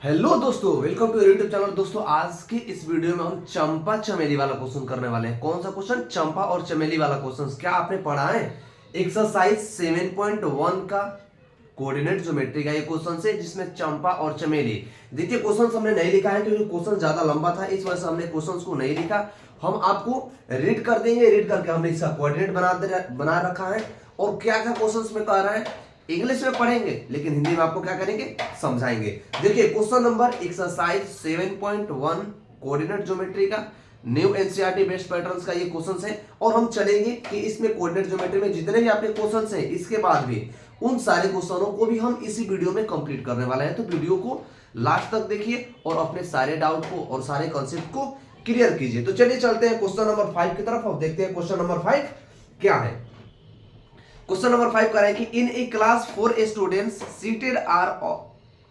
Hello दोस्तों, welcome to YouTube channel. दोस्तों, आज की इस वीडियो में हम चंपा चमेली वाला क्वेश्चन करने वाले हैं। कौन सा क्वेश्चन? चंपा और चमेली वाला क्वेश्चन। क्या आपने पढ़ा है एक्सरसाइज 7.1 का कोऑर्डिनेट ज्योमेट्री का ये क्वेश्चन है, जिसमें चंपा और चमेली। देखिए, क्वेश्चन हमने नहीं लिखा है क्योंकि क्वेश्चन ज्यादा लंबा था, इस वजह से हमने क्वेश्चन को नहीं लिखा। हम आपको रीड कर देंगे, रीड करके हमने इसका कोऑर्डिनेट बना रखा है और क्या क्या क्वेश्चन में कह रहा है इंग्लिश में पढ़ेंगे, लेकिन हिंदी में आपको क्या करेंगे, समझाएंगे। देखिए, question number exercise 7.1 coordinate geometry का न्यू एनसीईआरटी बेस्ड पैटर्न्स का ये क्वेश्चन है। और हम चलेंगे कि इसमें कोऑर्डिनेट ज्योमेट्री में जितने भी आपके क्वेश्चन हैं, इसके बाद भी उन सारे क्वेश्चनों को भी हम इसी वीडियो में कंप्लीट करने वाले हैं। तो वीडियो को लास्ट तक देखिए और अपने सारे डाउट को और सारे कॉन्सेप्ट को क्लियर कीजिए। तो चलिए चलते हैं क्वेश्चन नंबर 5 की तरफ और देखते हैं क्वेश्चन नंबर 5 क्या है। क्वेश्चन नंबर 5 कह रहा है कि in a class 4 students seated are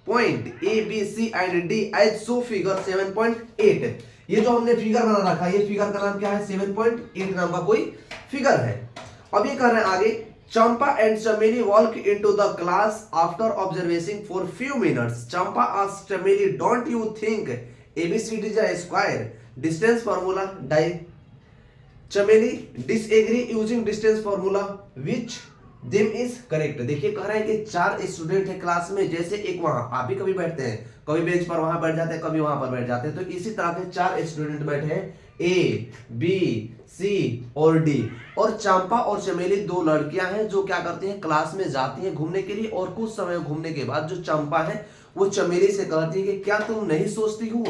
point A B C and D as so figure 7.8। ये जो हमने फिगर बना रखा है, ये फिगर का नाम क्या है? 7.8 नाम का कोई फिगर है। अब ये कह रहे हैं आगे, Champa and Chameli walk into the class after observation for few minutes. Champa asked Chameli, don't you think ABCD is a square? Distance formula die Chameli disagree using distance formula which them is correct. देखिए, कह रहे हैं कि 4 स्टूडेंट है क्लास में, जैसे एक वहां आप भी कभी बैठते हैं, कभी बेंच पर वहां बैठ जाते हैं, कभी वहां पर बैठ जाते हैं, तो इसी तरह के 4 स्टूडेंट बैठे हैं, ए बी सी और डी। और चंपा और चमेली 2 लड़कियां हैं जो क्या करती हैं, क्लास में जाती हैं घूमने के लिए। और कुछ समय घूमने के बाद जो चंपा है वो चमेली से कहती है कि क्या तुम नहीं सोचती हो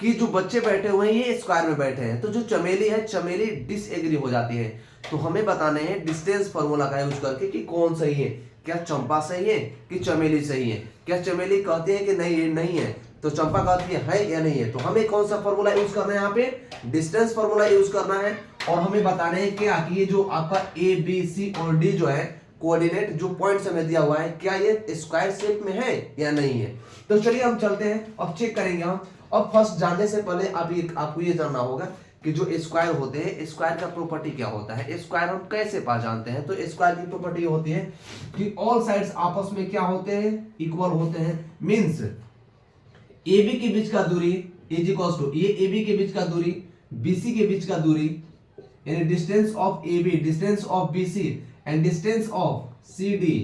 कि जो बच्चे बैठे हुए हैं ये स्क्वायर में बैठे हैं? तो जो चमेली है, चमेली डिसएग्री हो जाती है। तो हमें बताने हैं डिस्टेंस फार्मूला का यूज करके कि कौन सही है, क्या चंपा सही है कि चमेली सही है। क्या चमेली कहती है कि नहीं है, तो चंपा कहती है या नहीं है। तो हमें कौन सा फार्मूला यूज करना है? यहाँ पे डिस्टेंस फार्मूला यूज करना है। और हमें बताने हैं क्या कि ये जो आपका ए बी सी और डी जो है कोऑर्डिनेट जो पॉइंट हमें दिया हुआ है, क्या ये स्क्वायर शेप में है या नहीं है। तो चलिए हम चलते हैं, अब चेक करेंगे हम। और फर्स्ट जानने से पहले आपको ये जानना होगा कि जो स्क्वायर होते हैं, स्क्वायर का प्रॉपर्टी क्या होता है, स्क्वायर हम कैसे पहचानते हैं। तो स्क्वायर की प्रॉपर्टी होती है कि ऑल साइड्स आपस में क्या होते हैं, इक्वल होते हैं। मींस AB के बीच का दूरी इज इक्वल टू, ये AB के बीच का दूरी BC के बीच का दूरी, यानी distance of AB, distance of BC and distance of CD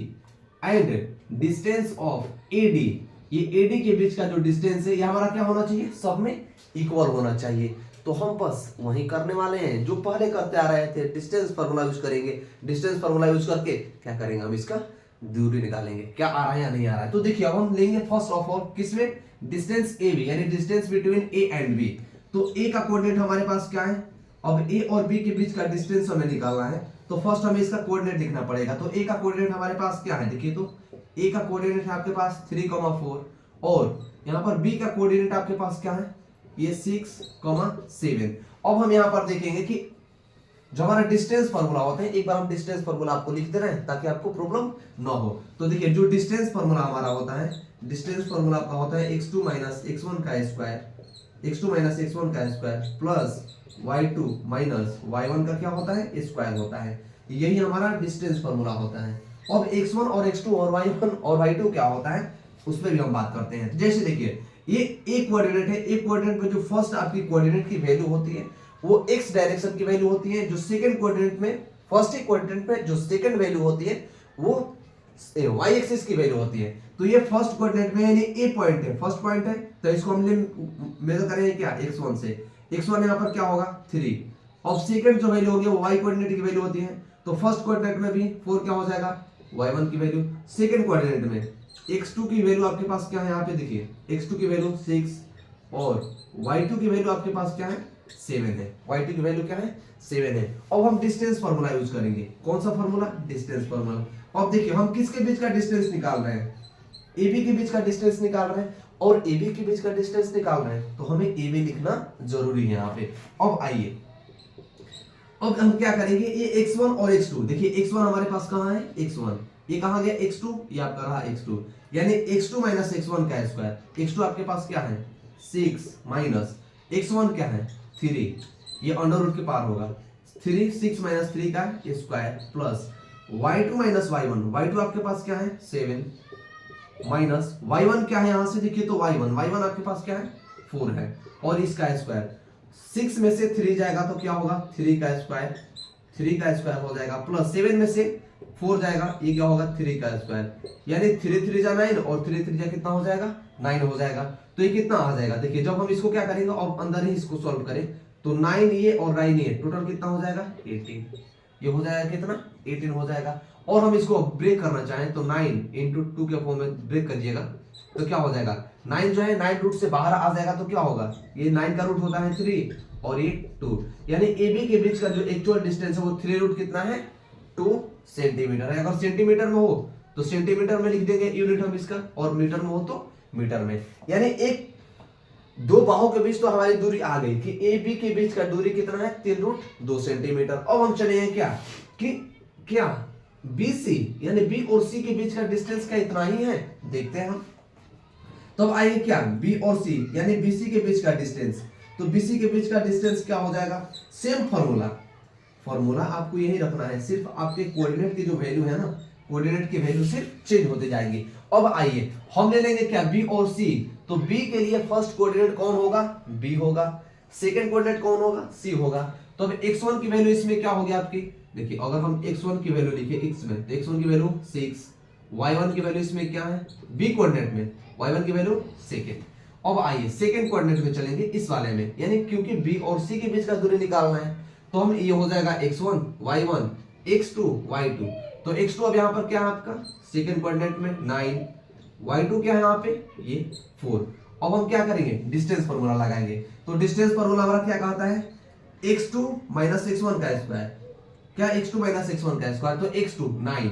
and distance of AD। ये AD के बीच का जो डिस्टेंस है, ये हमारा क्या होना चाहिए, सब में इक्वल होना चाहिए। तो हम बस वही करने वाले हैं जो पहले करते आ रहे थे, डिस्टेंस फार्मूला यूज करेंगे। डिस्टेंस फार्मूला यूज करके क्या करेंगे, हम इसका दूरी निकालेंगे, क्या आ रहा है या नहीं आ रहा है। तो देखिए, अब हम लेंगे फर्स्ट ऑफ ऑल किसमें, डिस्टेंस AB, यानी distance between A and B। तो A का कोऑर्डिनेट हमारे पास क्या है, अब A और B के बीच का डिस्टेंस हमें निकालना है। तो फर्स्ट हमें इसका कोऑर्डिनेट लिखना पड़ेगा। तो A का कोऑर्डिनेट हमारे पास क्या है, देखिए, तो A का कोऑर्डिनेट है आपके पास 3,4 और यहाँ पर B का कोऑर्डिनेट आपके पास क्या है, ये 6,7। अब हम यहाँ पर देखेंगे कि जो हमारा डिस्टेंस फार्मूला होता है, एक बार हम डिस्टेंस फार्मूला आपको लिख दे रहे हैं ताकि आपको प्रॉब्लम ना हो। तो देखिए, जो डिस्टेंस फार्मूला हमारा होता है, डिस्टेंस फार्मूला आपका होता है x2 माइनस x1 का स्क्वायर, x2 माइनस x1 का square plus y2 minus y1 का क्या होता है, स्क्वायर होता है। यही हमारा डिस्टेंस फार्मूला होता है। अब x1 और x2 और y1 और y2 क्या होता है, उस पर भी हम बात करते हैं। जैसे देखिए, ये एक कोऑर्डिनेट है, एक कोऑर्डिनेट में जो फर्स्ट आपकी कोऑर्डिनेट की वैल्यू होती है वो x डायरेक्शन की वैल्यू होती है। जो सेकंड कोऑर्डिनेट में, फर्स्ट एक कोऑर्डिनेट में जो सेकंड वैल्यू होती है वो y एक्सिस की वैल्यू होती है। तो ये फर्स्ट कोऑर्डिनेट में यानी a पॉइंट है, फर्स्ट पॉइंट है, तो इसको हम मेजर करेंगे क्या, x1 से। x1 यहाँ पर क्या होगा 3, और सेकंड जो वैल्यू होगी वो y कोऑर्डिनेट की वैल्यू होती है। तो फर्स्ट कोऑर्डिनेट में भी 4 क्या हो जाएगा, y1 की वैल्यू। सेकंड कोऑर्डिनेट में x2 की वैल्यू आपके पास क्या है, यहाँ पे देखिए, x2 की वैल्यू 6 और y2 की वैल्यू आपके पास क्या है, 7 है। y2 की वैल्यू क्या है, 7 है। अब हम डिस्टेंस फार्मूला यूज करेंगे। कौन सा फार्मूला, डिस्टेंस फार्मूला। अब देखिए, हम किसके बीच का डिस्टेंस निकाल रहे हैं, AB के बीच का डिस्टेंस निकाल रहे हैं और AB के बीच का डिस्टेंस निकाल रहे हैं। तो हमें AB लिखना जरूरी है यहाँ पे। अब आइए, अब हम क्या करेंगे, ये x1 और x2, देखिए x1 हमारे पास कहाँ है, x1, ये कहाँ गया x2, ये आपका रहा x2, यानी x2 माइनस x1 का स्क्वायर। x2 आपके पास क्या है 6 माइनस x1 क्या है 3, ये अंडर रूट के पार होगा, 6 माइनस 3 का square plus y2 minus y1, y2 आपके पास क्या है 7 माइनस y1 क्या है यहाँ से देखिए तो y1 आपके पास क्या है 4 है और इसका स्क्वायर 6 में से 3 जाएगा तो क्या होगा 3 का स्क्वायर हो जाएगा प्लस 7 में से 4 जाएगा ये क्या होगा 3 का स्क्वायर यानी 3 3 जा 9 और 3 3 जा कितना हो जाएगा 9 हो जाएगा। तो ये कितना आ जाएगा देखिए जब हम इसको क्या करेंगे और अंदर ही इसको सॉल्व करें तो 9 ये और 9 ये टोटल कितना हो जाएगा 18 ये हो जाएगा कितना 18 हो जाएगा। और हम इसको ब्रेक करना चाहें तो 9 इंटू 2 के फॉर्म में ब्रेक करिएगा तो क्या हो जाएगा 9 जो है 9 रूट से बाहर आ जाएगा तो क्या होगा ये 9 का रूट होता है 3 और ये 2 यानी AB के बीच का जो एक्चुअल डिस्टेंस है वो 3 रूट कितना है 2 सेंटीमीटर है। अगर सेंटीमीटर में हो तो सेंटीमीटर में लिख देंगे यूनिट हम इसका और मीटर में हो तो मीटर में। यानी एक दो बाहों के बीच तो हमारी दूरी आ गई कि AB के बीच का दूरी कितना है 3 रूट 2 सेंटीमीटर। अब हम चले क्या कि क्या BC यानी B और C के बीच का डिस्टेंस क्या इतना ही है देखते हैं हम। तो अब आइए क्या B और C यानी BC के बीच का डिस्टेंस तो BC के बीच का डिस्टेंस क्या हो जाएगा सेम फॉर्मूला आपको यही रखना है सिर्फ आपके कोऑर्डिनेट की जो वैल्यू है ना कोऑर्डिनेट की वैल्यू सिर्फ चेंज होते जाएंगी। अब आइए हम ले लेंगे क्या B और C तो B के लिए फर्स्ट कोऑर्डिनेट कौन होगा B होगा सेकंड कोऑर्डिनेट कौन होगा C होगा। तो अब x1 की वैल्यू इसमें क्या होगी आपकी देखिए अगर हम x1 की वैल्यू लिखे x में तो x1 की वैल्यू 6 y1 की वैल्यू इसमें क्या है B कोऑर्डिनेट में y1 की वैल्यू सेकंड। अब आइए सेकंड कोऑर्डिनेट में चलेंगे इस वाले में यानी क्योंकि B और C के बीच का दूरी निकालना है तो हम ये हो जाएगा x1 y1 x2 y2 तो x2 अब यहाँ पर क्या है आपका सेकंड कोऑर्डिनेट में 9 y2 क्या है यहाँ पे ये 4। अब हम क्या करेंगे डिस्टेंस फार्मूला लगाएंगे तो डिस्टेंस फार्मूला हमारा क्या कहता है x2 माइनस x1 का स्क्वायर क्या x2 माइनस x1 का स्क्वायर तो x2 9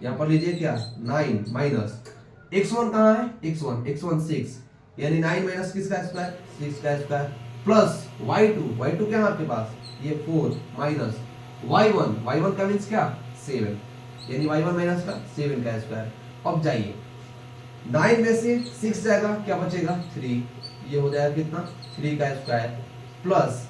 यहाँ पर लीजिए क्या 9 माइनस x1 कहाँ है x1 6 यानी 9 माइनस किसका स्क्वायर 6 का स्क्वायर प्लस y2 क्या है आपके पास ये 4 माइनस y1 का मींस क्या 7 यानी y1 माइनस का 7 का स्क्वायर। अब जाइए 9 में से 6 जाएगा क्या बचेगा 3 ये हो जाएगा कितना 3 का स्क्वायर प्लस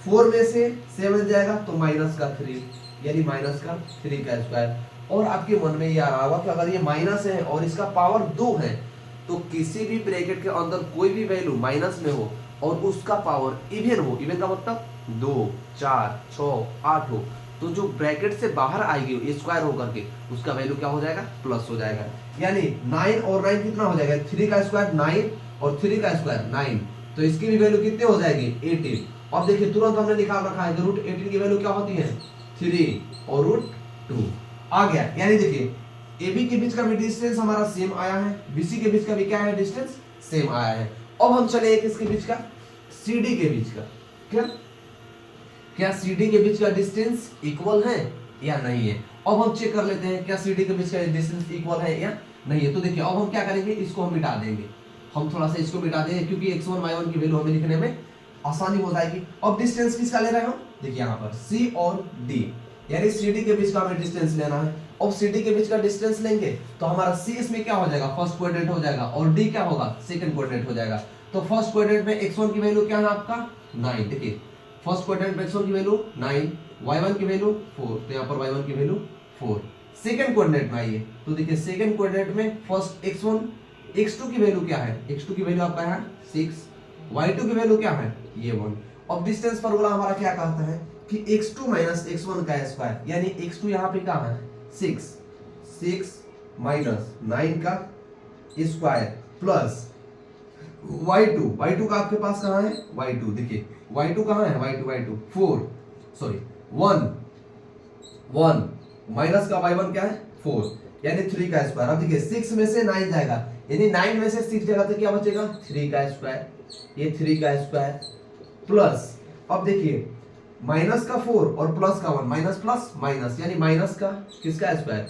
4 में से 7 जाएगा तो माइनस का 3 यानी माइनस का 3 का स्क्वायर। और आपके मन में ये आ रहा होगा कि अगर ये माइनस है और इसका पावर 2 है तो किसी भी ब्रैकेट के अंदर कोई भी वैल्यू माइनस में हो और उसका पावर इवन हो इवन का मतलब 2 4 6 8 हो तो जो ब्रैकेट से बाहर आएगी स्क्वायर होकर के उसका वैल्यू क्या हो जाएगा प्लस हो जाएगा। यानी 9 और 9 कितना हो जाएगा 3 का स्क्वायर 9 और 3 का स्क्वायर 9 तो इसकी भी वैल्यू कितनी हो जाएगी 18। अब देखिए तुरंत हमने निकाल रखा है रूट 18 की वैल्यू क्या होती है 3 और रूट 2 आ गया। यानी देखिए AB के बीच का भी डिस्टेंस हमारा सेम आया है BC के बीच का भी क्या है डिस्टेंस सेम आया है। अब हम चले एक इसके बीच का CD के बीच का क्या CD के बीच का डिस्टेंस इक्वल है या नहीं है। अब हम चेक कर लेते हैं क्या CD के बीच का डिस्टेंस इक्वल है या नहीं है। तो देखिए अब हम क्या करेंगे इसको हम मिटा देंगे हम थोड़ा सा इसको मिटा देंगे क्योंकि x1 y1 की वैल्यू हमें लिखने में आसानी हो जाएगी। अब डिस्टेंस किसका ले रहे हैं हम देखिए यहाँ पर C और D यानी CD के बीच का हमें डिस्टेंस लेना है। अब CD के बीच का डिस्टेंस लेंगे तो हमारा C इसमें क्या हो जाएगा फर्स्ट कोऑर्डिनेट हो जाएगा और D क्या होगा सेकंड कोऑर्डिनेट हो जाएगा। तो फर्स्ट कोऑर्डिनेट में x1 की वैल्यू क्या है आपका 9 देखिए फर्स्ट क्वाड्रेंट में x1 की वैल्यू 9 y1 की वैल्यू 4 तो यहाँ पर y1 की वैल्यू 4। सेकंड कोऑर्डिनेट में आइए तो देखिए सेकंड कोऑर्डिनेट में फर्स्ट x1 x2 की वैल्यू क्या है x2 की वैल्यू आपका है 6 y2 की वैल्यू क्या है ये 1। अब डिस्टेंस फार्मूला हमारा क्या कहता है कि x2 माइनस x1 का स्क्वायर यानी x2 यहाँ पे क्या है 6 माइनस 9 का स्क्वायर प्लस y2 का आपके पास कहाँ है y2 देखिए y2 कहाँ है y2 4 सॉरी 1 माइनस का y1 क्या है 4 यानी 3 का स्क्वायर। अब देखिए 6 में से 9 जाएगा यानी 9 में से 6 जाएगा तो क्या बचेगा 3 का स्क्वायर ये 3 का स्क्वायर प्लस अब देखिए माइनस का 4 और प्लस का 1 माइनस प्लस माइनस यानी माइनस का किसका स्क्वायर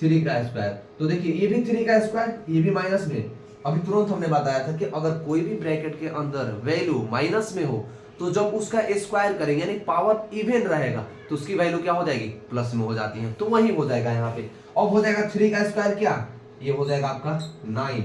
3 का स्क्वायर। तो देखिए ये भी 3 का स्क्वायर ये भी माइनस में। अभी तुरंत हमने बताया था कि अगर कोई भी ब्रैकेट के अंदर वैल्यू माइनस में हो तो जब उसका स्क्वायर करेंगे यानी पावर इवन रहेगा तो उसकी वैल्यू क्या हो जाएगी प्लस में हो जाती है तो वही हो जाएगा यहाँ पे। अब हो जाएगा 3 का स्क्वायर क्या ये हो जाएगा आपका 9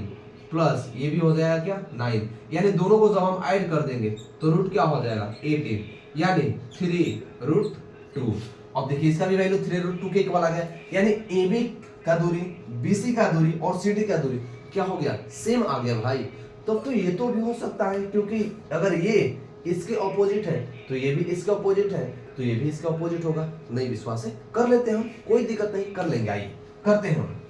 प्लस ये भी हो जाएगा क्या 9 यानी दोनों को जब हम ऐड कर देंगे तो रूट क्या हो जाएगा 18 यानी 3 रूट 2। अब देखिए इसका भी वैल्यू 3 रूट 2 के इक्वल आ गया। यानी AB का दूरी BC का दूरी और CD का दूरी क्या हो गया, सेम आ गया भाई। तब तो ये तो भी हो सकता है, क्योंकि अगर ये इसके ऑपोजिट है तो ये भी इसके ऑपोजिट है, तो ये भी इसका ऑपोजिट होगा। नहीं विश्वास है, कर लेते हैं हम, कोई दिक्कत नहीं, कर लेंगे। आइए करते हैं हम।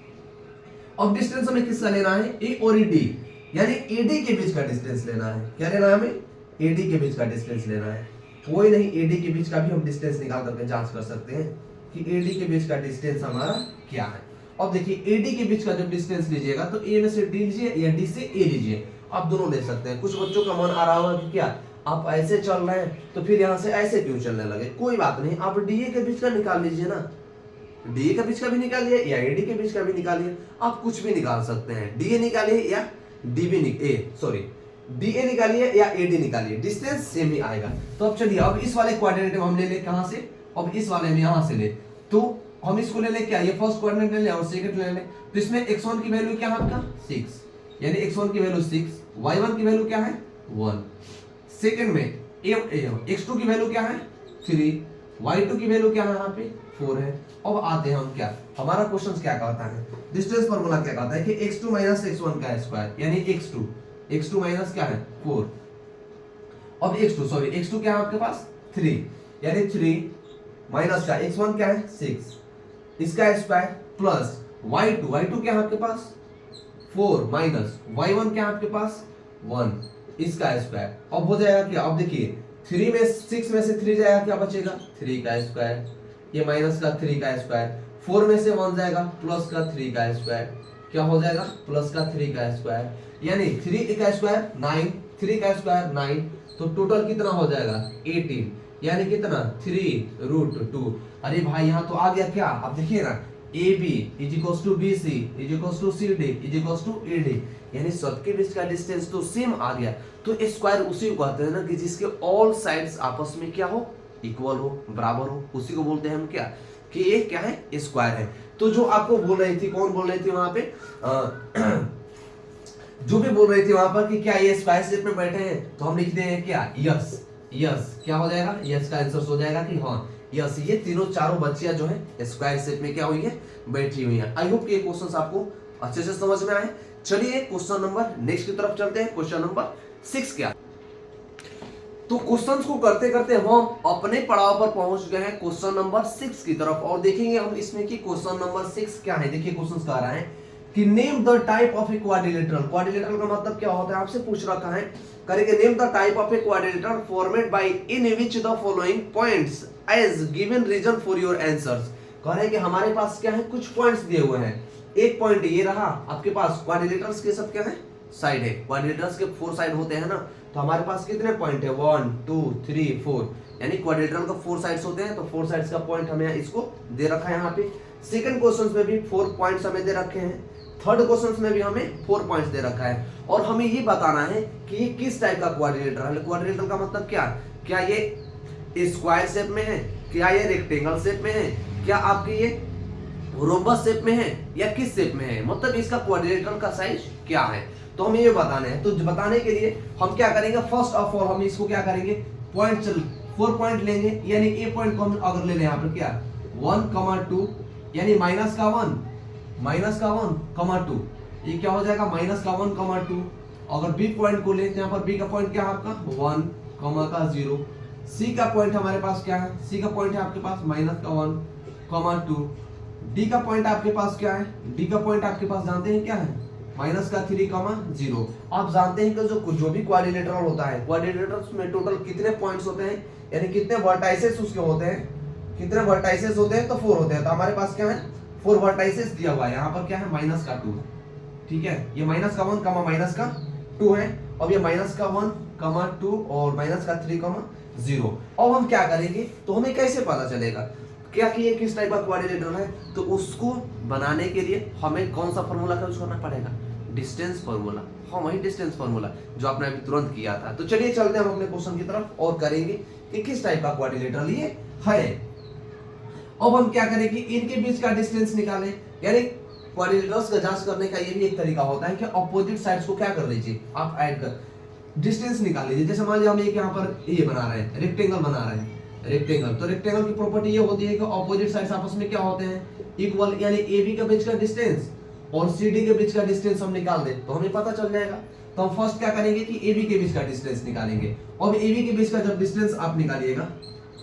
अब डिस्टेंस हमें किसका लेना है, ए और डी, यानी एडी के बीच का डिस्टेंस लेना है। क्या लेना है हमें, एडी के बीच का डिस्टेंस लेना है। कोई नहीं, एडी के बीच का भी हम डिस्टेंस निकाल करके जांच कर सकते हैं कि एडी के बीच का डिस्टेंस हमारा क्या है। अब देखिए एडी के बीच का जब डिस्टेंस लीजिएगा तो ए में से डी लीजिए या डी से ए लीजिए, आप दोनों ले सकते हैं। कुछ बच्चों का मन आ रहा होगा कि क्या आप ऐसे चल रहे हैं तो फिर यहाँ से ऐसे क्यों चलने लगे, कोई बात नहीं, आप डीए के बीच का निकाल लीजिए ना, डीए के बीच का भी निकालिए या एडी के बीच का भी निकालिए, आप कुछ भी निकाल सकते हैं। डीए निकालिए या डीबी डीए निकालिए या एडी निकालिए, डिस्टेंस सेम ही आएगा। तो अब चलिए, अब इस वाले कोऑर्डिनेट हम ले कहां से, अब इस वाले में यहां से ले, तो हम इसको ले क्या, ये फर्स्ट कोऑर्डिनेट ले और सेकंड ले। तो इसमें x1 की वैल्यू क्या है आपका 6, यानी x1 की वैल्यू 6, y1 की वैल्यू क्या है 1। सेकंड में x2 की वैल्यू क्या है 3, y2 की वैल्यू क्या है यहाँ पे 4 है। अब आते हैं हम क्या, हमारा क्वेश्चन क्या कहता है, डिस्टेंस फार्मूला क्या कहता है कि x2 माइनस x1 का स्क्वायर, यानी x2 माइनस क्या है 4। अब x2 क्या है आपके पास 3, यानी 3 माइनस का x1 क्या है 6, इसका स्क्वायर प्लस y2 क्या है आपके पास 4 माइनस y1 क्या है आपके पास 1, इसका स्क्वायर। अब हो जाएगा क्या, अब देखिए 3 में 6 में से 3 जाएगा, क्या बचेगा 3 का स्क्वायर, ये माइनस का 3 का स्क्वायर, 4 में से 1 जाएगा प्लस का 3 का स्क्वायर, क्या हो जाएगा प्लस का 3 का स्क्वायर, यानी 3 का स्क्वायर 9, 3 का स्क्वायर 9, तो टोटल कितना हो जाएगा 18, यानी कितना 3√2। अरे भाई यहाँ तो आ गया क्या, आप देखिए ना, AB = BC = CD = AD, यानी सबके बीच का डिस्टेंस तो सेम आ गया। तो स्क्वायर उसी को कहते हैं ना कि जिसके ऑल साइड्स आपस में क्या हो, इक्वल हो, बराबर हो, उसी को बोलते हैं हम क्या, कि ये क्या है स्क्वायर है। तो जो आपको बोल रही थी, कौन बोल रही थी वहां पे जो भी बोल रही थी वहां पर कि क्या ये स्क्वायर शेप में बैठे हैं, तो हम लिखते हैं क्या यस, क्या हो जाएगा, यस का आंसर हो जाएगा कि हाँ यस, ये तीनों चारों बच्चियां जो है स्क्वायर शेप में क्या हुई है, बैठी हुई हैं। आई होप कि ये क्वेश्चंस आपको अच्छे से समझ में आए। चलिए क्वेश्चन नंबर नेक्स्ट की तरफ चलते हैं। क्वेश्चन नंबर 6 क्या, तो क्वेश्चंस को करते करते हम अपने पड़ाव पर पहुंच गए हैं क्वेश्चन नंबर 6 की तरफ, और देखेंगे हम इसमें कि क्वेश्चन नंबर 6 क्या है। देखिए क्वेश्चन कह रहा है कि name the type of a quadrilateral. Quadrilateral का मतलब क्या होता है, आपसे पूछ रखा है, करेंगे name the type of a quadrilateral formed by in which the following points as given reason for your answers. कह रहे हैं कि हमारे पास क्या है, कुछ पॉइंट्स दिए हुए हैं। एक पॉइंट ये रहा आपके पास, क्वाड्रिलेटरल्स के सब क्या है, साइड है, क्वाड्रिलेटरल्स के 4 साइड होते हैं ना, तो हमारे पास कितने पॉइंट है 1 2 3 4, यानी क्वाड्रिलेटरल का 4 साइड्स होते हैं, तो 4 साइड्स का पॉइंट हमें इसको दे रखा है यहाँ पे। सेकंड क्वेश्चन में भी 4 पॉइंट्स हमें दे रखे हैं, थर्ड क्वेश्चन में भी हमें 4 पॉइंट्स दे रखा है, और हमें ये बताना है कि ये किस टाइप का क्वाड्रिलेटरल है। क्वाड्रिलेटरल का मतलब क्या ये स्क्वायर शेप में है, क्या ये रेक्टेंगल शेप में है, क्या आपके ये रोम्बस शेप में है, या किस शेप में है, मतलब इसका क्वाड्रिलेटरल का साइज क्या है, तो हमें ये बताना है। तो बताने के लिए हम क्या करेंगे, फर्स्ट ऑफ ऑल हम इसको क्या करेंगे, पॉइंट 4 पॉइंट लेंगे, यानी ए पॉइंट को हम अगर ले लें यहाँ पर क्या 1, 2, यानी माइनस का 1, 2, ये क्या हो जाएगा -1, 2। अगर बी पॉइंट को लेते हैं, यहाँ पर बी का पॉइंट क्या है आपका 1, 0। सी का पॉइंट हमारे पास क्या है, सी का पॉइंट है आपके पास -1, 2। डी का पॉइंट आपके पास क्या है, डी का पॉइंट आपके पास जानते हैं क्या है -3, 0। आप जानते हैं कि जो भी क्वाड्रिलेटरल होता है, क्वाड्रिलेटरल्स में टोटल कितने पॉइंट्स होते हैं, यानी कितने वर्टाइसेस उसके होते हैं, कितने वर्टाइसेस होते हैं, तो 4 होते हैं। तो हमारे पास क्या है 4 वर्टाइसेस दिया हुआ है, यहाँ पर क्या है -2 है, ठीक है, ये -1, -2 है। अब ये -1, 2 और -3, 0। अब हम क्या करेंगे, तो हमें कैसे पता चलेगा क्या कि ये किस टाइप का क्वाड्रिलेटरल है, तो उसको बनाने के लिए हमें कौन सा फॉर्मूला यूज करना पड़ेगा, डिस्टेंस फार्मूला। हाँ, वही डिस्टेंस फार्मूला जो आपने अभी तुरंत किया था। तो चलिए चलते हैं हम अपने क्वेश्चन की तरफ और करेंगे कि किस टाइप का क्वाड्रिलेटरल ये है। अब हम क्या करें कि इनके बीच का डिस्टेंस निकालें, यानी क्वाड्रिलेटरल्स का जांच करने का ये भी एक तरीका होता है कि ऑपोजिट साइड्स को क्या कर लीजिए, आप ऐड कर डिस्टेंस निकाल लीजिए। जैसे मान लीजिए हम एक यहाँ पर ये बना रहे हैं, रेक्टेंगल बना रहे हैं, रेक्टेंगल, तो रेक्टेंगल की प्रॉपर्टी ये होती है कि ऑपोजिट साइड्स आपस में क्या होते हैं, इक्वल, यानी AB के बीच का डिस्टेंस और CD के बीच का डिस्टेंस हम निकाल दे तो हमें पता चल जाएगा। तो हम फर्स्ट क्या करेंगे कि AB के बीच का डिस्टेंस निकालेंगे। और AB के बीच का जब डिस्टेंस आप निकालिएगा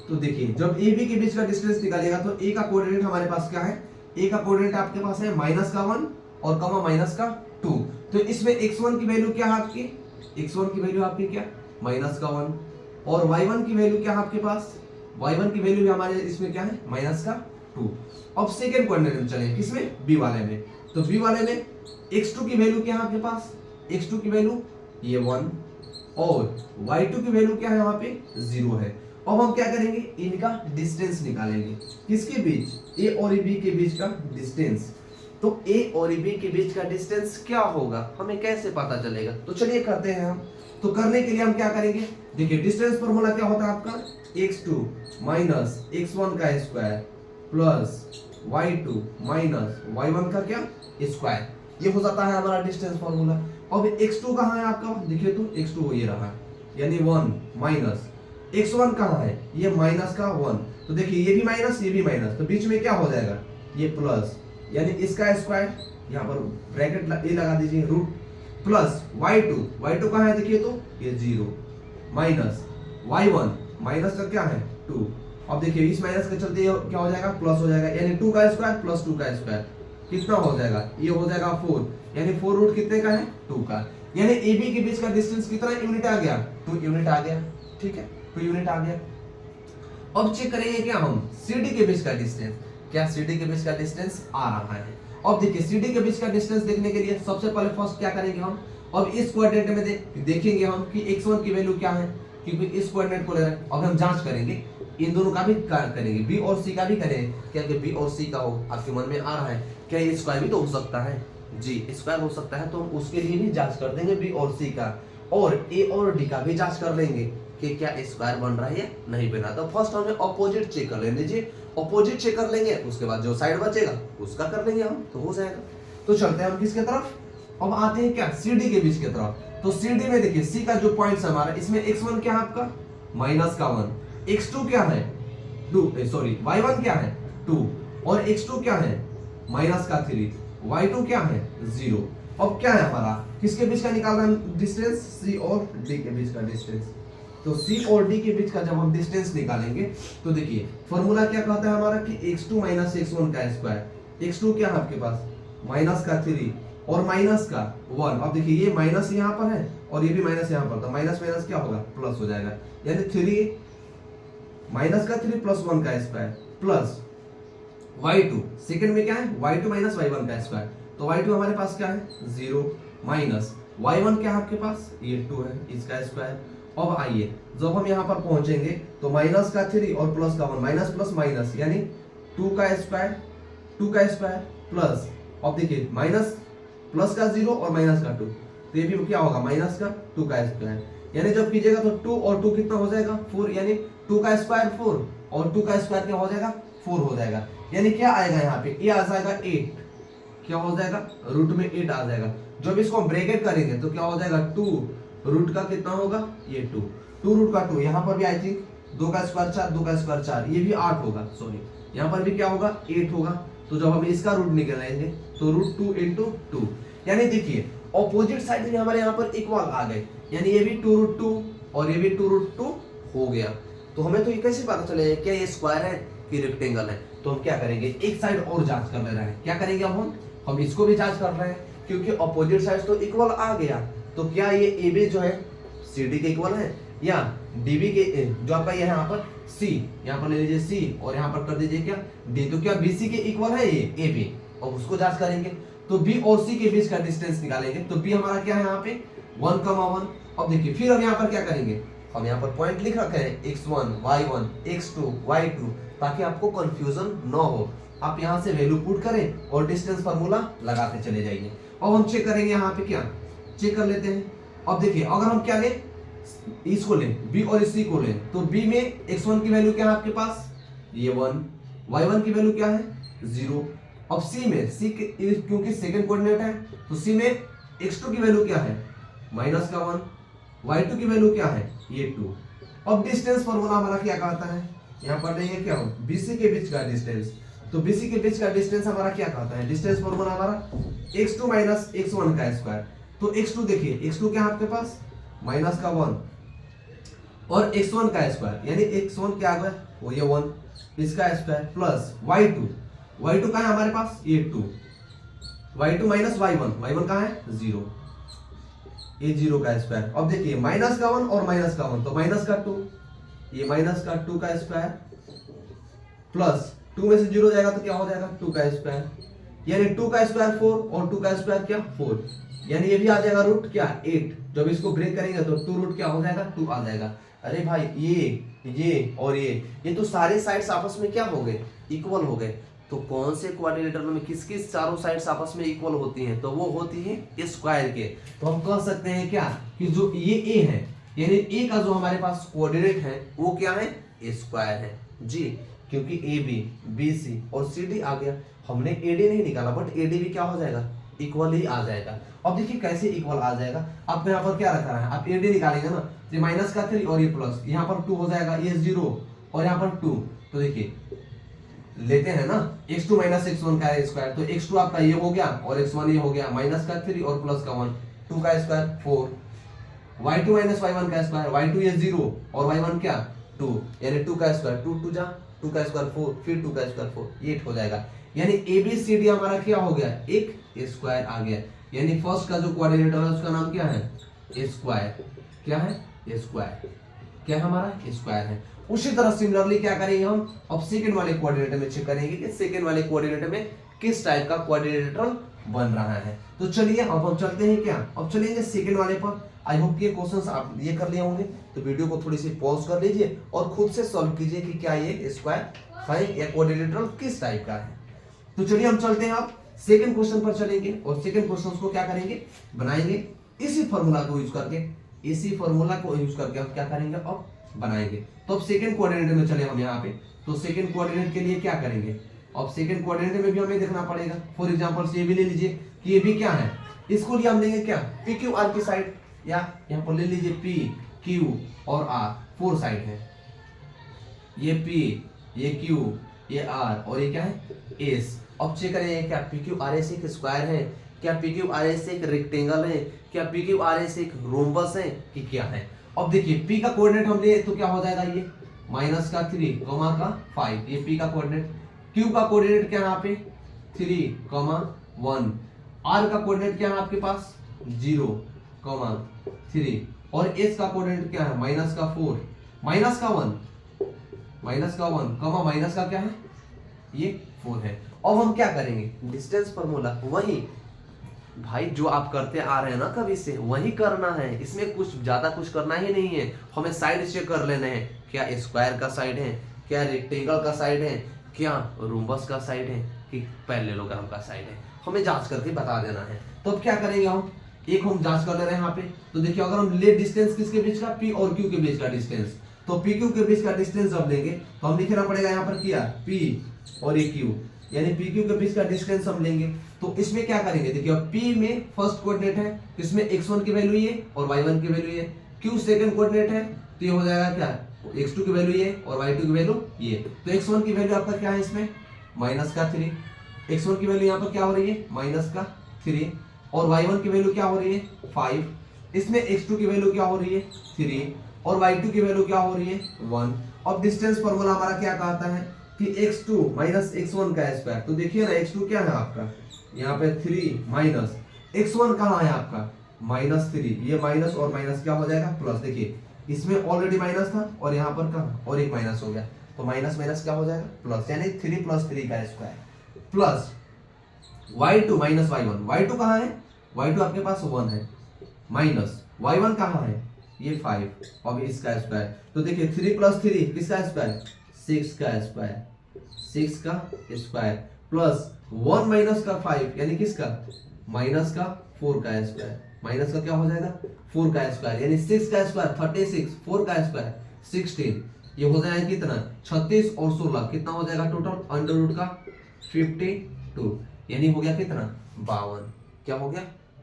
तो देखिए, जब AB के बीच का डिस्टेंस निकालिएगा तो A का कोऑर्डिनेट हमारे पास क्या है, A का कोऑर्डिनेट आपके पास है -1 और कमा -2। तो इसमें x1 की वैल्यू क्या है आपकी, x1 की वैल्यू आपकी क्या -1, और y1 की वैल्यू क्या है आपके पास, y1 की वैल्यू भी हमारे इसमें क्या है -2। अब सेकंड कोऑर्डिनेट में चलें, किसमें, B वाले में। तो B वाले में x2 की वैल्यू क्या है आपके पास, x2 की वैल्यू ये 1 और y2 की वैल्यू क्या है यहाँ पे 0 है। अब हम क्या करेंगे, इनका डिस्टेंस निकालेंगे, किसके बीच, A और B के बीच का डिस्टेंस। तो A और B के बीच का डिस्टेंस क्या होगा, हमें कैसे पता चलेगा, तो चलिए करते हैं हम। तो करने के लिए हम क्या करेंगे, देखिए डिस्टेंस फॉर्मूला क्या होता है आपका, x2 माइनस x1 का square plus y2 minus y1 का क्या स्क्वायर, ये हो जाता है हमारा डिस्टेंस फॉर्मूला। अब x2 कहाँ है आपका, देखिए तो x2 ये रहा, यानी 1 माइनस x1 कहाँ है, ये माइनस का 1, तो देखिए ये भी माइनस ये भी माइनस, तो बीच में क्या हो जाएगा, ये प्लस, यानी इसका स्क्वायर, यहाँ पर ब्रैकेट ए लगा दीजिए रूट, प्लस y2 कहाँ है देखिए तो ये 0 माइनस y1 माइनस का क्या है 2। अब देखिए इस माइनस के चलते क्या हो जाएगा, प्लस हो जाएगा, यानी 2 का स्क्वायर प्लस 2 का स्क्वायर कितना हो जाएगा, ये हो जाएगा 4, यानी 4 रूट कितने का है 2 का, यानी AB के बीच का डिस्टेंस कितना यूनिट आ गया, 2 यूनिट आ गया, ठीक है 2 यूनिट आ गया। अब चेक करेंगे क्या हम CD के बीच का डिस्टेंस, क्या CD के बीच का डिस्टेंस आ रहा है। अब देखिए CD के बीच का डिस्टेंस देखने के लिए सबसे पहले फर्स्ट क्या करेंगे हम, अब इस कोऑर्डिनेट में देखेंगे हम कि x1 की वैल्यू क्या है, क्योंकि इस कोऑर्डिनेट को ले रहे हैं। अब हम जांच करेंगे, इन दोनों का भी करेंगे, B और C का भी करेंगे, क्या कि B और C का हो, आपके मन में आ रहा है क्या ये स्क्वायर भी तो हो सकता है, जी स्क्वायर हो सकता है, तो हम उसके लिए भी जांच कर देंगे B और C का, और A और D का भी जांच कर लेंगे कि क्या स्क्वायर बन रहा है या नहीं बना। तो फर्स्ट हमें अपोजिट चेक कर लेने दीजिए, अपोजिट चेक कर लेंगे, उसके बाद जो साइड बचेगा उसका कर लेंगे हम, तो हो जाएगा। तो चलते हैं हम किसके तरफ, अब आते हैं क्या CD के बीच की तरफ। तो CD में देखिए C का जो पॉइंट्स है हमारा, इसमें x1 क्या है आपका -1, x2 क्या है 2, सॉरी y1 क्या है 2 और x2 क्या है -3, y2 क्या है 0। अब क्या है हमारा, किसके बीच का निकाल रहे हैं डिस्टेंस, C और D के बीच का डिस्टेंस। तो C और D के बीच का जब हम डिस्टेंस निकालेंगे तो देखिए फॉर्मूला क्या कहता है हमारा कि x2 माइनस x1 का स्क्वायर, x2 क्या है आपके पास -3 और माइनस का 1। अब देखिए ये माइनस यहाँ पर है और ये भी माइनस यहाँ पर, तो माइनस माइनस क्या होगा प्लस हो जाएगा, यानी 3 माइनस का 3 प्लस 1 का स्क्वायर प्लस y2, सेकंड में क्या है y2 माइनस y1 का स्क्वायर, तो y2 हमारे पास क्या है 0 माइनस y1 क्या है आपके पास ये 2 है, इसका स्क्वायर। अब आइए जब हम यहाँ पर पहुंचेंगे तो माइनस का 3 और प्लस का 1, माइनस प्लस माइनस, यानी 2 का स्क्वायर प्लस, अब देखिए माइनस प्लस का 0 और माइनस का 2, तो ये भी क्या होगा माइनस का 2 का स्क्वायर, यानी जब कीजिएगा तो 2 और 2 कितना हो जाएगा 4, यानी 2 का स्क्वायर 4 और 2 का स्क्वायर क्या हो जाएगा 4 हो जाएगा, यानी क्या आएगा यहाँ पे, ये आ जाएगा 8, क्या हो जाएगा रूट में 8 आ जाएगा। जब इसको हम ब्रैकेट करेंगे तो क्या हो जाएगा 2 रूट का कितना होगा ये 2 रूट का 2, यहाँ पर भी आई थिंक 2 का स्क्वायर 4, 2 का स्क्वायर 4, ये भी 8 होगा, सॉरी यहाँ पर भी क्या होगा 8 होगा। तो जब हम इसका रूट निकालेंगे तो √2 × 2, यानी देखिए ऑपोजिट साइड में हमारे यहाँ पर इक्वल आ गए, यानी ये भी 2√2 और ये भी 2√2 हो गया। तो हमें तो ये कैसे पता चलेगा क्या ये स्क्वायर है कि रेक्टेंगल है। तो हम क्या करेंगे, एक साइड और जांच कर ले रहे हैं, क्या करेंगे अब हम इसको भी जांच कर रहे हैं, क्योंकि ऑपोजिट साइड तो इक्वल आ गया, तो क्या ये AB जो है CD के इक्वल है या DB के, जो आपका ये है यहाँ पर C, यहाँ पर ले लीजिए C और यहाँ पर कर दीजिए क्या D, तो क्या BC के इक्वल है ये AB, और उसको जांच करेंगे। तो B और C के बीच का डिस्टेंस निकालेंगे, तो B हमारा क्या है यहाँ पे 1,1। अब देखिए फिर हम यहाँ पर क्या करेंगे, हम यहाँ पर पॉइंट लिख रखे हैं x1 y1 x2 y2, ताकि आपको कंफ्यूजन न हो, आप यहाँ से वैल्यू पुट करें और डिस्टेंस फार्मूला लगाते चले जाइए। अब हम चेक करेंगे, यहाँ पे क्या चेक कर लेते हैं। अब देखिए अगर हम क्या लें, इसको लें B और C को लें, तो B में x1 की वैल्यू क्या है आपके पास ये 1, y1 की वैल्यू क्या है 0। अब C में क्योंकि सेकंड कोऑर्डिनेट है तो C में x2 की वैल्यू क्या है -1, y2 की वैल्यू क्या है ये 2। अब डिस्टेंस फार्मूला हमारा क्या कहता है, यहाँ पर लेंगे क्या BC के बीच का डिस्टेंस, तो BC के बीच का डिस्टेंस हमारा क्या कहता है, डिस्टेंस फॉर्मूला हमारा x2 माइनस x1 का स्क्वायर। तो x2 देखिए, x2 क्या है आपके पास माइनस का 1 और x1 का स्क्वायर, यानी x1 क्या आ गया वो ये 1 इसका स्क्वायर प्लस y2 कहाँ है हमारे पास ये 2, y2 माइनस y1 कहाँ है 0, ये 0 का स्क्वायर। अब देखिए माइनस का 1 और माइनस का 1 तो माइनस का 2, ये माइनस का 2 का स्क्वायर प्लस 2 में से 0 जाएगा तो क्या हो जाएगा 2 का स्क्वायर, यानी 2 का स्क्वायर 4 और 2 का स्क्वायर क्या 4, यानी ये भी आ जाएगा रूट क्या 8। जब इसको ब्रेक करेंगे तो 2 रूट क्या हो जाएगा 2 आ जाएगा। अरे भाई ये और ये तो सारे साइड्स आपस में क्या हो गए इक्वल हो गए। तो कौन से क्वाड्रिलेटरल में किसकी चारों साइड्स आपस में इक्वल होती हैं, तो वो होती है स्क्वायर के। तो हम कह सकते हैं क्या कि जो ये ए है, यानी ए का जो हमारे पास कोऑर्डिनेट है वो क्या है स्क्वायर है जी, क्योंकि ए बी सी और सी डी आ गया। हमने ए डी नहीं निकाला बट ए डी भी क्या हो जाएगा इक्वल ही आ जाएगा। अब देखिए कैसे इक्वल आ जाएगा, आपको यहाँ पर क्या रखा है, आप ए डी निकालेंगे ना, ये माइनस का 3 और ये प्लस, यहाँ पर 2 हो जाएगा, ये 0 और यहाँ पर 2। तो देखिए लेते हैं ना x2 माइनस x1 का स्क्वायर, तो x2 आपका ये हो गया और x1 ये हो गया, माइनस का 3 और प्लस का 1, 2 का स्क्वायर 4, y2 माइनस y1 का स्क्वायर, y2 ये 0 और y1 क्या 2, यानी 2 का स्क्वायर 2 का स्क्वायर 4, फिर 2 का स्क्वायर 4, ये 8 हो जाएगा। यानी ABCD हमारा क्या हो गया एक स्क्वायर आ गया, यानी फर्स्ट का जो क्वाड्रिलेटरल है उसका नाम क्या है स्क्वायर। क्या है स्क्वायर, क्या हमारा स्क्वायर है। उसी तरह सिमिलरली क्या करेंगे हम अब सेकंड वाले कोऑर्डिनेट में चेक करेंगे कि सेकंड वाले कोऑर्डिनेट में किस टाइप का कोऑर्डिनेटर बन रहा है। तो चलिए अब हम चलते हैं क्या, अब चलेंगे सेकंड वाले पर। आई होप ये क्वेश्चंस आप ये कर लिए होंगे, तो वीडियो को थोड़ी सी पॉज कर लीजिए और खुद से सॉल्व कीजिए कि क्या ये स्क्वायर है या कोऑर्डिनेटर किस टाइप का है। तो चलिए हम चलते हैं अब सेकंड क्वेश्चन पर चलेंगे और सेकंड क्वेश्चन को क्या करेंगे बनाएंगे इसी फॉर्मूला को यूज करके, इसी फॉर्मूला को यूज करके हम क्या करेंगे अब बनाएंगे। तो अब सेकंड कोऑर्डिनेट में चले हम यहाँ पे, तो सेकंड कोऑर्डिनेट के लिए क्या करेंगे, अब सेकंड कोऑर्डिनेट में भी हमें देखना पड़ेगा। फॉर एग्जांपल ये भी ले लीजिए कि ये भी क्या है, इसको लिए हम लेंगे क्या पी क्यू आर की साइड, या यहाँ पर ले लीजिए पी क्यू और आर 4 साइड है, ये पी ये क्यू ये आर और ये क्या है एस। अब चेक करेंगे क्या पी क्यू आर एस एक स्क्वायर है, क्या पी क्यू आर एस एक रेक्टेंगल है, क्या पी क्यू आर एस एक रोम्बस है कि क्या है। अब देखिए P का कोऑर्डिनेट हम ले तो क्या हो जाएगा ये माइनस का 3 कमा का 5, ये P का कोऑर्डिनेट। Q का कोऑर्डिनेट क्या है यहाँ पे 3 कमा 1, R का कोऑर्डिनेट क्या है आपके पास 0 कमा 3 और S का कोऑर्डिनेट क्या है माइनस का 4 माइनस का 1 कमा माइनस का क्या है ये 4 है। अब हम क्या करेंगे डिस्टेंस फार्मूला वही भाई जो आप करते आ रहे हैं ना कभी से वही करना है, इसमें कुछ ज्यादा कुछ करना ही नहीं है। हमें साइड चेक कर लेने हैं, क्या स्क्वायर का साइड है, क्या रेक्टेंगल का साइड है, क्या रोम्बस का साइड है कि पैरेललोग्राम का साइड है, हमें जांच करके बता देना है। तो अब क्या करेंगे हम एक हम जांच कर ले रहे हैं यहाँ पे। तो देखिए अगर हम ले डिस्टेंस किसके बीच का P और Q के बीच का डिस्टेंस, तो P Q के बीच का डिस्टेंस जब लेंगे तो हम लिखना पड़ेगा यहाँ पर क्या P और ये Q, यानी पी क्यू के बीच का डिस्टेंस हम लेंगे। तो इसमें क्या करेंगे देखिए अब P में फर्स्ट कोऑर्डिनेट है, इसमें x1 की वैल्यू ये और y1 की वैल्यू ये, Q सेकंड कोऑर्डिनेट है तो ये हो जाएगा क्या x2 की वैल्यू ये और y2 की वैल्यू ये। तो x1 की वैल्यू आपका क्या है इसमें माइनस का 3, x1 की वैल्यू यहाँ पर क्या हो रही है माइनस का 3 और y1 की वैल्यू क्या हो रही है 5, इसमें x2 की वैल्यू क्या हो रही है 3 और y2 की वैल्यू क्या हो रही है 1। अब डिस्टेंस फार्मूला हमारा क्या कहता है कि x2 माइनस x1 का स्क्वायर। तो देखिए ना x2 क्या है आपका यहाँ पे 3 माइनस x1 कहाँ है आपका माइनस 3, ये माइनस और माइनस क्या हो जाएगा प्लस। देखिए इसमें ऑलरेडी माइनस था और यहाँ पर कहाँ और एक माइनस हो गया, तो माइनस माइनस क्या हो जाएगा प्लस, यानी 3 प्लस 3 का square plus y2 minus y1, y2 कहाँ है y2 आपके पास 1 है माइनस y1 कहाँ है ये 5 और इसका स्क्वायर। तो देखिए 3 प्लस 3 किसका स्क्वायर 6 का स्क्वायर, 6 का स्क्वायर प्लस 1 माइनस का 5 यानी किसका माइनस का 4 का स्क्वायर, माइनस का क्या हो जाएगा 4 का स्क्वायर, यानी 6 का स्क्वायर 36, 4 का स्क्वायर 16, ये हो जाएगा कितना 36 और 16 कितना हो जाएगा टोटल अंडर रूट का 52, यानी हो गया कितना 52। क्या हो गया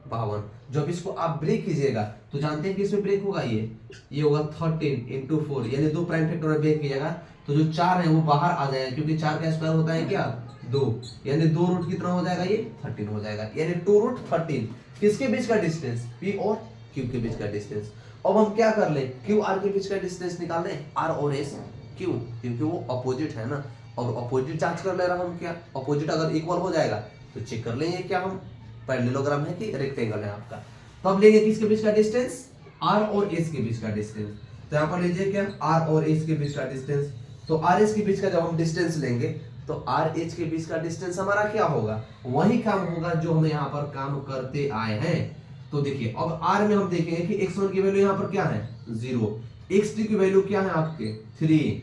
52। जब इसको आप ब्रेक कीजिएगा तो जानते हैं कि इसमें ब्रेक होगा ये होगा 13 इंटू 4, यानी 2 प्राइम फैक्टर में ब्रेक कीजिएगा तो जो 4 है वो बाहर आ जाएगा, क्योंकि 4 का स्क्वायर होता है क्या 2, यानी 2 रूट कितना हो जाएगा, ये 13 हो जाएगा, यानी 2 रूट 13 किसके बीच का डिस्टेंस, P और Q के बीच का डिस्टेंस। अब हम क्या कर ले, Q R के बीच का डिस्टेंस निकाल ले, R और S, क्यों, क्योंकि वो अपोजिट है ना, और अपोजिट जांच कर ले रहा हम, क्या अपोजिट अगर इक्वल हो जाएगा तो चेक कर लेंगे क्या हम पैरेललोग्राम है कि रेक्टेंगल है आपका। तो अब लेंगे किसके बीच का डिस्टेंस, R और S के बीच का डिस्टेंस। तो यहाँ पर लीजिए क्या, R और S के बीच का डिस्टेंस। तो R S के बीच का जब हम डिस्टेंस लेंगे तो R H के बीच का डिस्टेंस हमारा क्या होगा, वही काम होगा जो हम यहाँ पर काम करते आए हैं। तो देखिए अब R में हम देखेंगे कि x1 की वैल्यू यहाँ पर क्या है 0, x2 की वैल्यू क्या है आपके 3,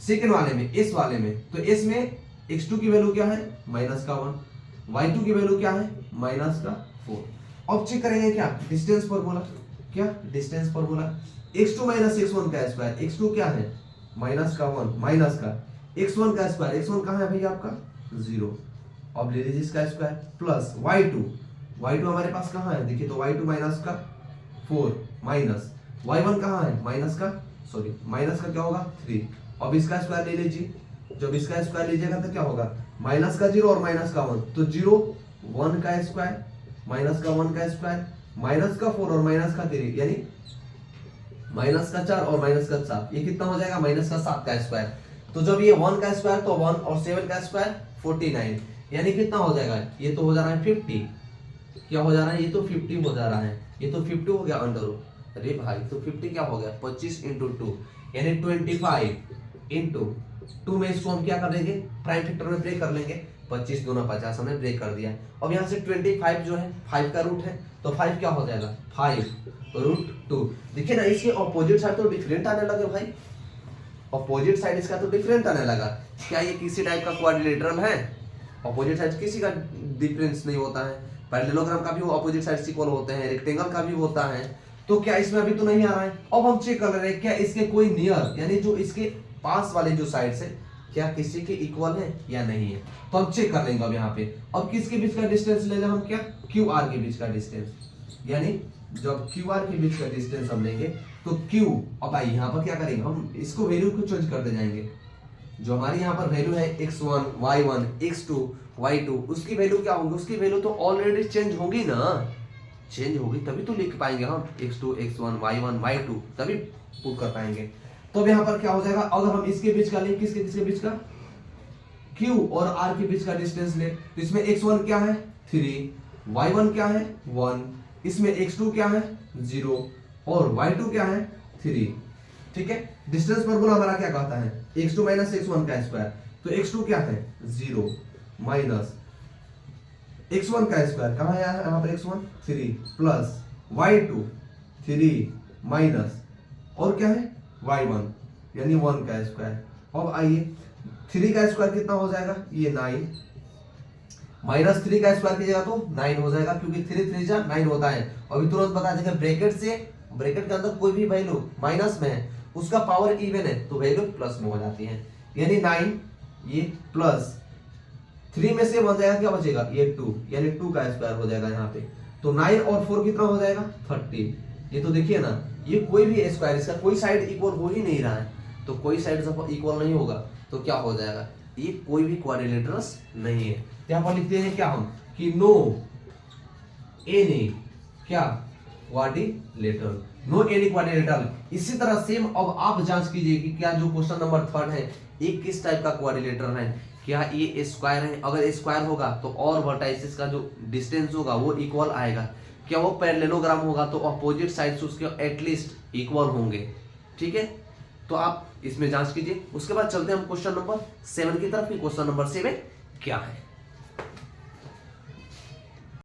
सेकेंड वाले में S वाले में, तो S में x2 की वैल्यू क्या है -1, y2 की वैल्यू क्या है -4। अब चेक करेंगे क्या डिस्टेंस फॉर्मूला, क्या डिस्टेंस फॉर्मूला, x2 x1 का स्क्वायर, x2 क्या है -1 माइनस का x1 का स्क्वायर, x1 कहाँ है भैया आपका 0, अब ले लीजिए इसका स्क्वायर प्लस y2 हमारे पास कहाँ है देखिए, तो y2 -4 माइनस y1 कहाँ है माइनस का क्या होगा 3, अब इसका स्क्वायर ले लीजिए, जब इसका स्क्वायर लीजिएगा तो क्या होगा माइनस का 0 और माइनस का 1, तो 0 1 का स्क्वायर माइनस का 1 का स्क्वायर माइनस का 4 और माइनस का 3, यानी माइनस का 4 और माइनस का 7, ये कितना हो जाएगा माइनस का 7 का स्क्वायर। तो जब ये 1 का स्क्वायर तो 1 और 7 का स्क्वायर 49, यानी कितना हो जाएगा, ये तो हो जा रहा है 50, क्या हो जा रहा है, ये तो 50 हो जा रहा है, ये तो 50 हो गया अंडर रूट, अरे भाई तो 50 क्या हो गया 25 इंटू 2 यानी 25 इंटू 2 में इसको हम क्या कर देंगे प्राइम फैक्टर में ब्रेक कर लेंगे, 25 दूना 50 हमने ब्रेक कर दिया। अब यहाँ से 25 जो है 5 का रूट है, तो 5 क्या हो जाएगा 5√2। देखिए ना इसके ऑपोजिट साइड तो डिफरेंट आने लगे भाई, ऑपोजिट साइड इसका तो डिफरेंट आने लगा। क्या ये किसी टाइप का क्वाड्रिलेटरल है, ऑपोजिट साइड किसी का डिफरेंस नहीं होता है, पैरेललोग्राम का भी ऑपोजिट साइड इक्वल होते हैं, रेक्टेंगल का भी होता है, तो क्या इसमें अभी तो नहीं आ रहा है। अब हम चेक कर रहे हैं क्या इसके कोई नियर यानी जो इसके पास वाले जो साइड से क्या किसी के इक्वल है या नहीं है, तो हम चेक कर लेंगे अब यहाँ पे। अब किसके बीच का डिस्टेंस ले लें हम, क्या क्यू आर के बीच का डिस्टेंस, यानी जब क्यू आर के बीच का डिस्टेंस हम लेंगे तो क्यू, अब आइए यहाँ पर क्या करेंगे हम इसको वैल्यू को चेंज करते जाएंगे, जो हमारी यहाँ पर वैल्यू है x1 y1 x2 y2 उसकी वैल्यू क्या होगी, उसकी वैल्यू तो ऑलरेडी चेंज होगी ना, चेंज होगी तभी तो लिख पाएंगे हम x2 x1 y1 y2 तभी पुट कर पाएंगे। तो अब यहाँ पर क्या हो जाएगा, अगर हम इसके बीच का लें, किसके बीच का Q और R के बीच का डिस्टेंस ले, तो इसमें x1 क्या है 3, y1 क्या है 1, इसमें x2 क्या है 0 और y2 क्या है 3, ठीक है। डिस्टेंस फॉर्मूला हमारा क्या कहता है x2 x1 का स्क्वायर, तो x2 क्या है 0 माइनस x1 का स्क्वायर कहाँ है यहाँ पर x1 3 प्लस y2 3 माइनस और क्या है y1 यानी 1 का स्क्वायर। अब आइए 3 का स्क्वायर कितना हो जाएगा, ये 9 माइनस 3 का स्क्वायर कीजिएगा तो 9 हो जाएगा, क्योंकि 3 3 जा 9 होता है। अभी तुरंत बता देंगे ब्रैकेट से, ब्रैकेट के अंदर कोई भी वैल्यू माइनस में है उसका पावर इवन है तो वैल्यू प्लस में हो जाती है, यानी 9 ये प्लस 3 में से बन जाएगा क्या बचेगा ये 2, यानी 2 का स्क्वायर हो जाएगा यहाँ पे। तो 9 और 4 कितना हो जाएगा 30। ये तो देखिए ना ये कोई भी स्क्वायर इसका कोई साइड इक्वल हो ही नहीं रहा है, तो कोई साइड जब इक्वल नहीं होगा तो क्या हो जाएगा, ये कोई भी क्वाड्रिलेटरस नहीं है। यहाँ पर लिखते हैं क्या हम कि नो एनी क्या क्वाड्रिलेटरल, नो एनी क्वाड्रिलेटरल। इसी तरह सेम अब आप जांच कीजिए कि क्या जो क्वेश्चन नंबर 3 है ये किस टाइप का क्वाड्रिलेटरल है, क्या ये स्क्वायर है, अगर स्क्वायर होगा तो और वर्टाइसिस का जो डिस्टेंस होगा वो इक्वल आएगा, क्या वो पैरेललोग्राम होगा तो अपोजिट साइड्स उसके एटलीस्ट इक्वल होंगे, ठीक है। तो आप इसमें जांच कीजिए। उसके बाद चलते हैं हम क्वेश्चन नंबर 7 की तरफ। क्वेश्चन नंबर 7 क्या है।